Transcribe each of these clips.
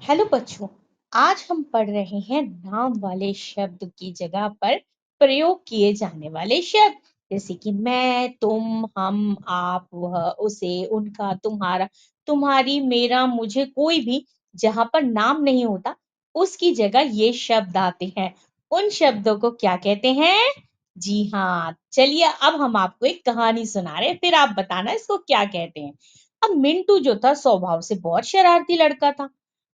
Hello बच्चों। आज हम पढ़ रहे हैं नाम वाले शब्द की जगह पर प्रयोग किए जाने वाले शब्द, जैसे कि मैं, तुम, हम, आप, वह, उसे, उनका, तुम्हारा, तुम्हारी, मेरा, मुझे, कोई भी। जहां पर नाम नहीं होता उसकी जगह ये शब्द आते हैं। उन शब्दों को क्या कहते हैं? जी हाँ, चलिए अब हम आपको एक कहानी सुना रहे हैं, फिर आप बताना इसको क्या कहते हैं। अब मिंटू जो था स्वभाव से बहुत शरारती लड़का था।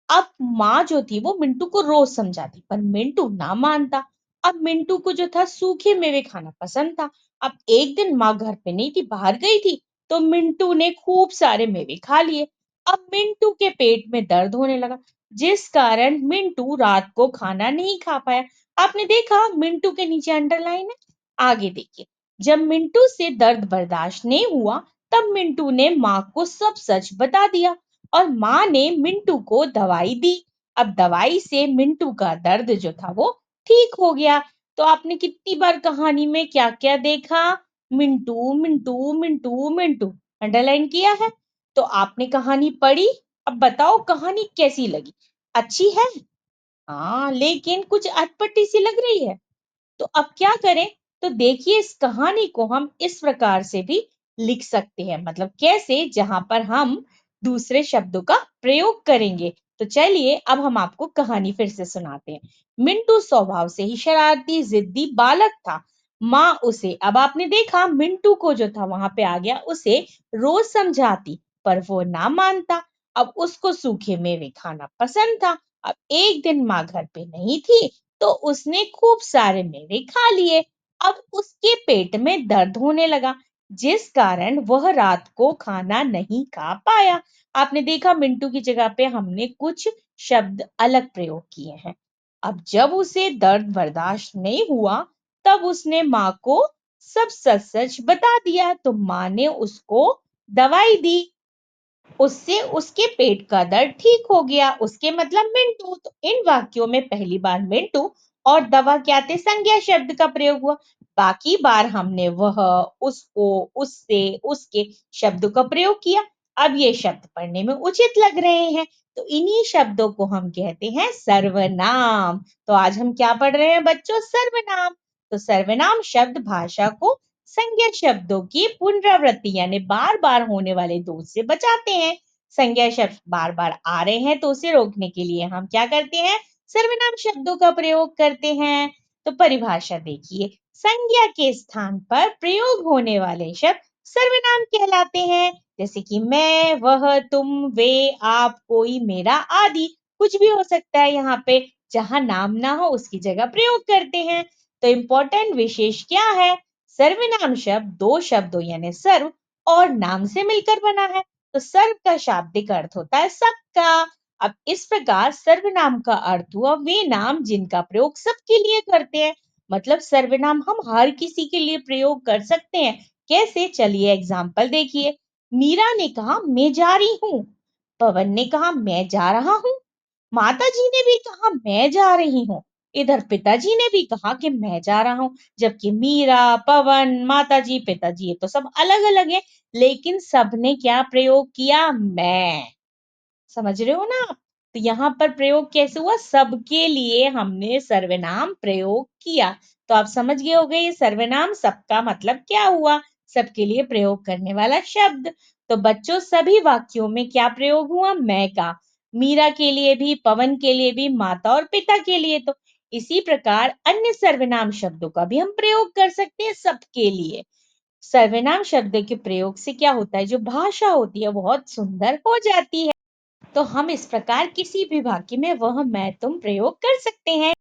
अब माँ जो थी वो मिंटू को रोज समझाती, पर मिंटू ना मानता। अब मिंटू को जो था सूखे मेवे खाना पसंद था। अब एक दिन माँ घर पे नहीं थी, बाहर गई थी, तो मिंटू ने खूब सारे मेवे खा लिए। अब मिंटू के पेट में दर्द होने लगा, जिस कारण मिंटू रात को खाना नहीं खा पाया। आपने देखा मिंटू के नीचे अंडरलाइन है, आगे देखिए। जब मिंटू से दर्द बर्दाश्त नहीं हुआ, तब मिंटू ने माँ को सब सच बता दिया और माँ ने मिंटू को दवाई दी। अब दवाई से मिंटू का दर्द जो था वो ठीक हो गया। तो आपने कितनी बार कहानी में क्या क्या देखा? मिंटू मिंटू मिंटू मिंटू, अंडरलाइन किया है। तो आपने कहानी पढ़ी। अब बताओ कहानी कैसी लगी? अच्छी है? हाँ, लेकिन कुछ अटपटी सी लग रही है। तो अब क्या करें? तो देखिए, इस कहानी को हम इस प्रकार से भी लिख सकते हैं, मतलब कैसे, जहां पर हम दूसरे शब्दों का प्रयोग करेंगे। तो चलिए अब हम आपको कहानी फिर से सुनाते हैं। मिंटू स्वभाव से ही शरारती जिद्दी बालक था। माँ उसे, अब आपने देखा मिंटू को जो था वहां पे आ गया, उसे रोज समझाती, पर वो ना मानता। अब उसको सूखे मेवे खाना पसंद था। अब एक दिन माँ घर पे नहीं थी, तो उसने खूब सारे मेवे खा लिए। अब उसके पेट में दर्द होने लगा, जिस कारण वह रात को खाना नहीं खा पाया। आपने देखा मिंटू की जगह पे हमने कुछ शब्द अलग प्रयोग किए हैं। अब जब उसे दर्द बर्दाश्त नहीं हुआ, तब उसने माँ को सब सच सच बता दिया, तो माँ ने उसको दवाई दी। उससे उसके पेट का दर्द ठीक हो गया। उसके मतलब मिंटू। तो इन वाक्यों में पहली बार मिंटू और दवा क्या थे, संज्ञा शब्द का प्रयोग हुआ। बाकी बार हमने वह, उसको, उससे, उसके शब्दों का प्रयोग किया। अब ये शब्द पढ़ने में उचित लग रहे हैं, तो इन्हीं शब्दों को हम कहते हैं सर्वनाम। तो आज हम क्या पढ़ रहे हैं बच्चों? सर्वनाम। तो सर्वनाम शब्द भाषा को संज्ञा शब्दों की पुनरावृत्ति यानी बार बार होने वाले दोष से बचाते हैं। संज्ञा शब्द बार बार आ रहे हैं तो उसे रोकने के लिए हम क्या करते हैं? सर्वनाम शब्दों का प्रयोग करते हैं। तो परिभाषा देखिए, संज्ञा के स्थान पर प्रयोग होने वाले शब्द सर्वनाम कहलाते हैं। जैसे कि मैं, वह, तुम, वे, आप, कोई, मेरा आदि, कुछ भी हो सकता है। यहाँ पे जहां नाम ना हो उसकी जगह प्रयोग करते हैं। तो इम्पोर्टेंट विशेष क्या है? सर्वनाम शब्द दो शब्दों यानी सर्व और नाम से मिलकर बना है। तो सर्व का शाब्दिक अर्थ होता है सबका। अब इस प्रकार सर्वनाम का अर्थ हुआ वे नाम जिनका प्रयोग सबके लिए करते हैं। मतलब सर्वनाम हम हर किसी के लिए प्रयोग कर सकते हैं। कैसे? चलिए एग्जाम्पल देखिए। मीरा ने कहा मैं जा रही हूँ। पवन ने कहा मैं जा रहा हूँ। माताजी ने भी कहा मैं जा रही हूँ। इधर पिताजी ने भी कहा कि मैं जा रहा हूँ। जबकि मीरा, पवन, माताजी, पिताजी, ये तो सब अलग अलग है, लेकिन सबने क्या प्रयोग किया? मैं। समझ रहे हो ना आप? तो यहाँ पर प्रयोग कैसे हुआ? सबके लिए हमने सर्वनाम प्रयोग किया। तो आप समझ गए होंगे ये सर्वनाम सबका मतलब क्या हुआ? सबके लिए प्रयोग करने वाला शब्द। तो बच्चों सभी वाक्यों में क्या प्रयोग हुआ? मैं का। मीरा के लिए भी, पवन के लिए भी, माता और पिता के लिए। तो इसी प्रकार अन्य सर्वनाम शब्दों का भी हम प्रयोग कर सकते हैं सबके लिए। सर्वनाम शब्द के प्रयोग से क्या होता है? जो भाषा होती है बहुत सुंदर हो जाती है। तो हम इस प्रकार किसी भी वाक्य में वह, मैं, तुम प्रयोग कर सकते हैं।